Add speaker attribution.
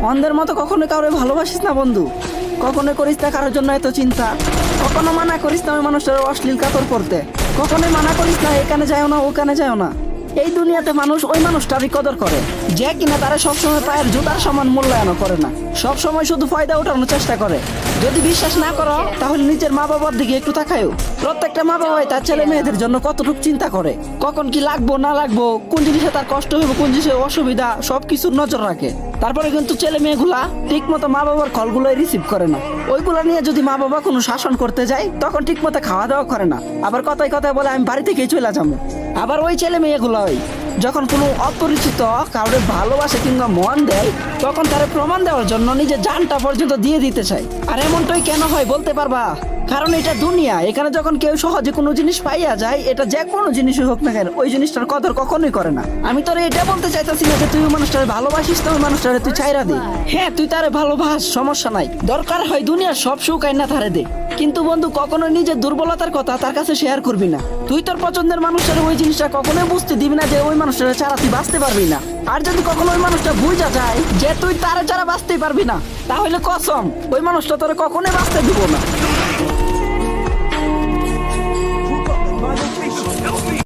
Speaker 1: অন্ধের মতো কখনো কাউরে ভালোবাসিস না বন্ধু, কখনো করিস না কারোর জন্য এত চিন্তা, কখনো মানা করিস না ওই মানুষটার অশ্লীল কাতর করতে, কখনোই মানা করিস না এখানে যাও না ওখানে যাও না। এই দুনিয়াতে মানুষ ওই মানুষটারই কদর করে যে কিনা তারা সবসময় পায়ের জুতার সমান মূল্যায়ন করে না, সবসময় শুধু ফায়দা উঠানোর চেষ্টা করে। যদি বিশ্বাস না করো তাহলে নিজের মা বাবার দিকে একটু তাকায়ও। প্রত্যেকটা মা বাবাই তার ছেলে মেয়েদের জন্য কতটুকু চিন্তা করে, কখন কি লাগবো না লাগবো, কোন জিনিসে তার কষ্ট হবে, কোন জিনিসে অসুবিধা, সবকিছুর নজর রাখে। তারপরে কিন্তু ছেলে মেয়েগুলা ঠিক মতো মা বাবার কলগুলোই রিসিভ করে না। ওইগুলা নিয়ে যদি মা বাবা কোনো শাসন করতে যায় তখন ঠিক মতো খাওয়া দাওয়া করে না, আবার কথায় কথায় বলে আমি বাড়ি থেকেই চলে যাবো। আবার ওই ছেলে মেয়েগুলোই যখন কোনো অপরিচিত কাউরে ভালোবাসে কিংবা মন দেয় তখন তারা প্রমাণ দেওয়ার জন্য নিজের জানটা পর্যন্ত দিয়ে দিতে চায়। আর এমনটাই কেন হয় বলতে পারবা? কারণ এটা দুনিয়া, এখানে যখন কেউ সহজে কোনো জিনিস পাইয়া যায়, এটা যে কোনো জিনিসই হোক না কেন, ওই জিনিসটার কদর কখনোই করে না। আমি তোরে এটা বলতে চাইতেছি না যে তুই ওই মানুষটারে ভালোবাসিস, তো ওই মানুষটারে তুই ছাইরা দে। হ্যাঁ, তুই তারে ভালোবাস, সমস্যা নাই, দরকার হয় দুনিয়ার সব সুখ আইনা তারে দে, কিন্তু বন্ধু কখনো নিজের দুর্বলতার কথা তার কাছে শেয়ার করবি না। তুই তোর পছন্দের মানুষের ওই জিনিসটা কখনোই বুঝতে দিবি না যে ওই মানুষটারে ছাড়া তুই বাঁচতে পারবি না। আর যদি কখনো ওই মানুষটা বুঝা যায় যে তুই তারে ছাড়া বাঁচতেই পারবি না, তাহলে কসম ওই মানুষটা তোরে কখনোই বাঁচতে দিব না।